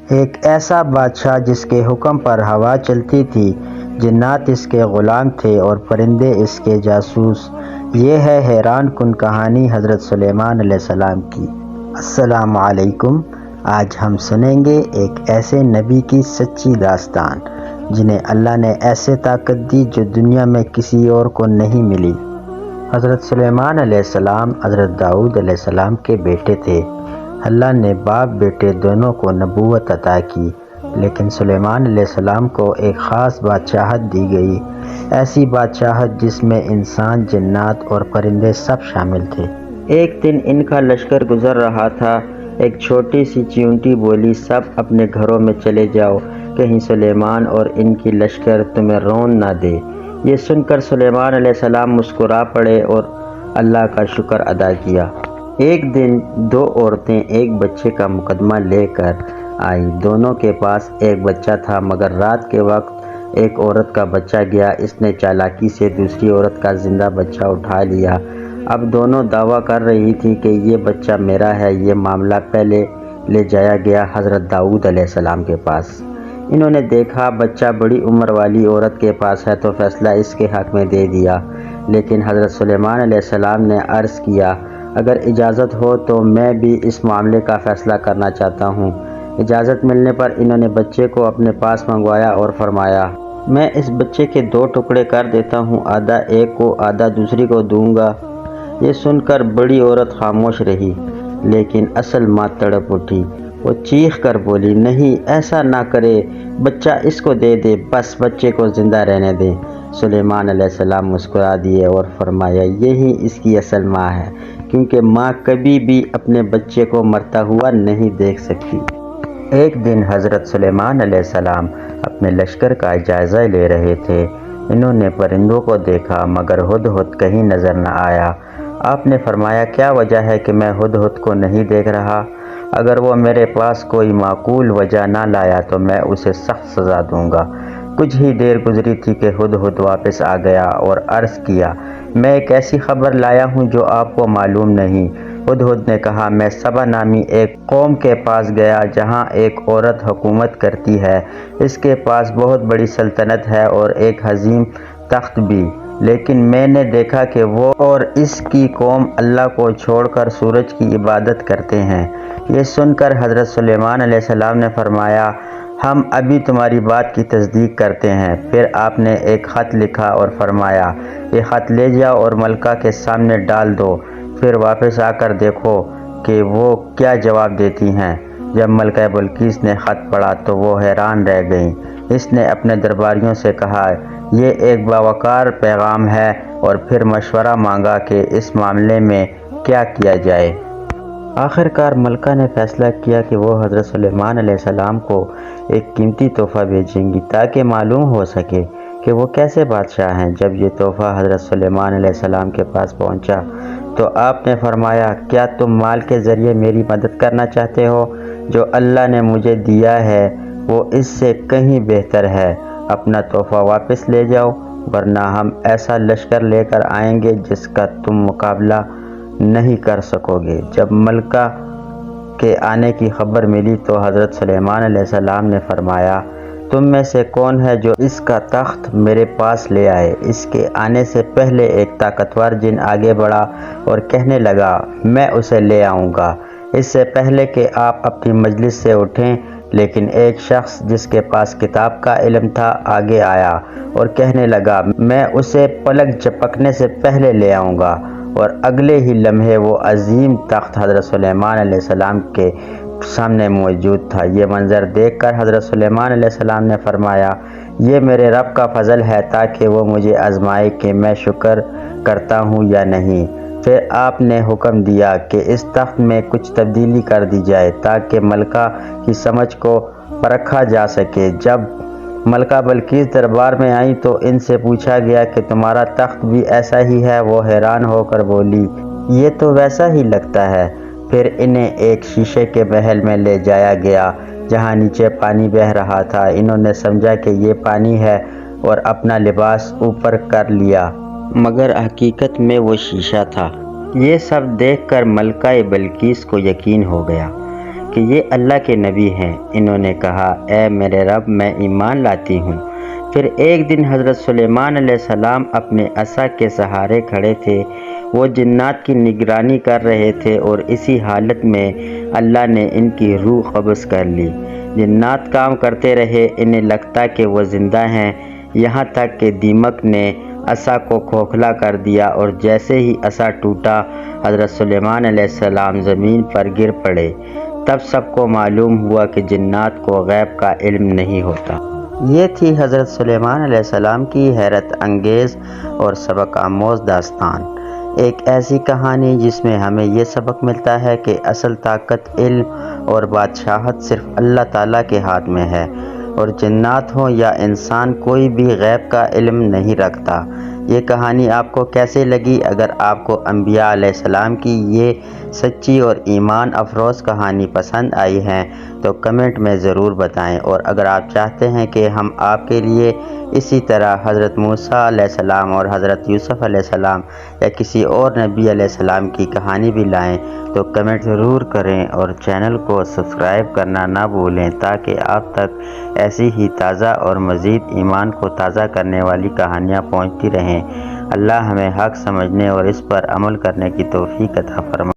ایک ایسا بادشاہ جس کے حکم پر ہوا چلتی تھی، جنات اس کے غلام تھے اور پرندے اس کے جاسوس۔ یہ ہے حیران کن کہانی حضرت سلیمان علیہ السلام کی۔ السلام علیکم۔ آج ہم سنیں گے ایک ایسے نبی کی سچی داستان جنہیں اللہ نے ایسے طاقت دی جو دنیا میں کسی اور کو نہیں ملی۔ حضرت سلیمان علیہ السلام حضرت داؤد علیہ السلام کے بیٹے تھے۔ اللہ نے باپ بیٹے دونوں کو نبوت عطا کی، لیکن سلیمان علیہ السلام کو ایک خاص بادشاہت دی گئی، ایسی بادشاہت جس میں انسان، جنات اور پرندے سب شامل تھے۔ ایک دن ان کا لشکر گزر رہا تھا۔ ایک چھوٹی سی چیونٹی بولی، سب اپنے گھروں میں چلے جاؤ، کہیں سلیمان اور ان کی لشکر تمہیں رون نہ دے۔ یہ سن کر سلیمان علیہ السلام مسکرا پڑے اور اللہ کا شکر ادا کیا۔ ایک دن دو عورتیں ایک بچے کا مقدمہ لے کر آئیں۔ دونوں کے پاس ایک بچہ تھا، مگر رات کے وقت ایک عورت کا بچہ گیا۔ اس نے چالاکی سے دوسری عورت کا زندہ بچہ اٹھا لیا۔ اب دونوں دعویٰ کر رہی تھی کہ یہ بچہ میرا ہے۔ یہ معاملہ پہلے لے جایا گیا حضرت داؤد علیہ السلام کے پاس۔ انہوں نے دیکھا بچہ بڑی عمر والی عورت کے پاس ہے تو فیصلہ اس کے حق میں دے دیا۔ لیکن حضرت سلیمان علیہ السلام نے عرض کیا، اگر اجازت ہو تو میں بھی اس معاملے کا فیصلہ کرنا چاہتا ہوں۔ اجازت ملنے پر انہوں نے بچے کو اپنے پاس منگوایا اور فرمایا، میں اس بچے کے دو ٹکڑے کر دیتا ہوں، آدھا ایک کو آدھا دوسری کو دوں گا۔ یہ سن کر بڑی عورت خاموش رہی، لیکن اصل ماں تڑپ اٹھی۔ وہ چیخ کر بولی، نہیں، ایسا نہ کرے، بچہ اس کو دے دے، بس بچے کو زندہ رہنے دیں۔ سلیمان علیہ السلام مسکرا دیے اور فرمایا، یہی اس کی اصل ماں ہے، کیونکہ ماں کبھی بھی اپنے بچے کو مرتا ہوا نہیں دیکھ سکتی۔ ایک دن حضرت سلیمان علیہ السلام اپنے لشکر کا جائزہ لے رہے تھے۔ انہوں نے پرندوں کو دیکھا، مگر ہدہد کہیں نظر نہ آیا۔ آپ نے فرمایا، کیا وجہ ہے کہ میں ہدہد کو نہیں دیکھ رہا؟ اگر وہ میرے پاس کوئی معقول وجہ نہ لایا تو میں اسے سخت سزا دوں گا۔ کچھ ہی دیر گزری تھی کہ ہدہد واپس آ گیا اور عرض کیا، میں ایک ایسی خبر لایا ہوں جو آپ کو معلوم نہیں۔ ہدہد نے کہا، میں سبا نامی ایک قوم کے پاس گیا جہاں ایک عورت حکومت کرتی ہے۔ اس کے پاس بہت بڑی سلطنت ہے اور ایک عظیم تخت بھی، لیکن میں نے دیکھا کہ وہ اور اس کی قوم اللہ کو چھوڑ کر سورج کی عبادت کرتے ہیں۔ یہ سن کر حضرت سلیمان علیہ السلام نے فرمایا، ہم ابھی تمہاری بات کی تصدیق کرتے ہیں۔ پھر آپ نے ایک خط لکھا اور فرمایا، یہ خط لے جاؤ اور ملکہ کے سامنے ڈال دو، پھر واپس آ کر دیکھو کہ وہ کیا جواب دیتی ہیں۔ جب ملکہ بلقیس نے خط پڑھا تو وہ حیران رہ گئیں۔ اس نے اپنے درباریوں سے کہا، یہ ایک باوقار پیغام ہے، اور پھر مشورہ مانگا کہ اس معاملے میں کیا کیا جائے۔ آخر کار ملکہ نے فیصلہ کیا کہ وہ حضرت سلیمان علیہ السلام کو ایک قیمتی تحفہ بھیجیں گی تاکہ معلوم ہو سکے کہ وہ کیسے بادشاہ ہیں۔ جب یہ تحفہ حضرت سلیمان علیہ السلام کے پاس پہنچا تو آپ نے فرمایا، کیا تم مال کے ذریعے میری مدد کرنا چاہتے ہو؟ جو اللہ نے مجھے دیا ہے وہ اس سے کہیں بہتر ہے۔ اپنا تحفہ واپس لے جاؤ، ورنہ ہم ایسا لشکر لے کر آئیں گے جس کا تم مقابلہ نہیں کر سکو گے۔ جب ملکہ کے آنے کی خبر ملی تو حضرت سلیمان علیہ السلام نے فرمایا، تم میں سے کون ہے جو اس کا تخت میرے پاس لے آئے؟ اس کے آنے سے پہلے ایک طاقتور جن آگے بڑھا اور کہنے لگا، میں اسے لے آؤں گا۔ اس سے پہلے کہ آپ اپنی مجلس سے اٹھیں، لیکن ایک شخص جس کے پاس کتاب کا علم تھا آگے آیا اور کہنے لگا، میں اسے پلک جھپکنے سے پہلے لے آؤں گا۔ اور اگلے ہی لمحے وہ عظیم تخت حضرت سلیمان علیہ السلام کے سامنے موجود تھا۔ یہ منظر دیکھ کر حضرت سلیمان علیہ السلام نے فرمایا، یہ میرے رب کا فضل ہے تاکہ وہ مجھے آزمائے کہ میں شکر کرتا ہوں یا نہیں۔ پھر آپ نے حکم دیا کہ اس تخت میں کچھ تبدیلی کر دی جائے تاکہ ملکہ کی سمجھ کو پرکھا جا سکے۔ جب ملکہ بلقیس دربار میں آئیں تو ان سے پوچھا گیا کہ تمہارا تخت بھی ایسا ہی ہے؟ وہ حیران ہو کر بولی، یہ تو ویسا ہی لگتا ہے۔ پھر انہیں ایک شیشے کے محل میں لے جایا گیا جہاں نیچے پانی بہہ رہا تھا۔ انہوں نے سمجھا کہ یہ پانی ہے اور اپنا لباس اوپر کر لیا، مگر حقیقت میں وہ شیشہ تھا۔ یہ سب دیکھ کر ملکہ بلقیس کو یقین ہو گیا کہ یہ اللہ کے نبی ہیں۔ انہوں نے کہا، اے میرے رب، میں ایمان لاتی ہوں۔ پھر ایک دن حضرت سلیمان علیہ السلام اپنے عصا کے سہارے کھڑے تھے۔ وہ جنات کی نگرانی کر رہے تھے اور اسی حالت میں اللہ نے ان کی روح قبض کر لی۔ جنات کام کرتے رہے، انہیں لگتا کہ وہ زندہ ہیں، یہاں تک کہ دیمک نے عصا کو کھوکھلا کر دیا اور جیسے ہی عصا ٹوٹا، حضرت سلیمان علیہ السلام زمین پر گر پڑے۔ تب سب کو معلوم ہوا کہ جنات کو غیب کا علم نہیں ہوتا۔ یہ تھی حضرت سلیمان علیہ السلام کی حیرت انگیز اور سبق آموز داستان، ایک ایسی کہانی جس میں ہمیں یہ سبق ملتا ہے کہ اصل طاقت، علم اور بادشاہت صرف اللہ تعالیٰ کے ہاتھ میں ہے، اور جنات ہوں یا انسان، کوئی بھی غیب کا علم نہیں رکھتا۔ یہ کہانی آپ کو کیسے لگی؟ اگر آپ کو انبیاء علیہ السلام کی یہ سچی اور ایمان افروز کہانی پسند آئی ہے تو کمنٹ میں ضرور بتائیں، اور اگر آپ چاہتے ہیں کہ ہم آپ کے لیے اسی طرح حضرت موسیٰ علیہ السلام اور حضرت یوسف علیہ السلام یا کسی اور نبی علیہ السلام کی کہانی بھی لائیں تو کمنٹ ضرور کریں، اور چینل کو سبسکرائب کرنا نہ بھولیں تاکہ آپ تک ایسی ہی تازہ اور مزید ایمان کو تازہ کرنے والی کہانیاں پہنچتی رہیں۔ اللہ ہمیں حق سمجھنے اور اس پر عمل کرنے کی توفیق عطا فرمائے۔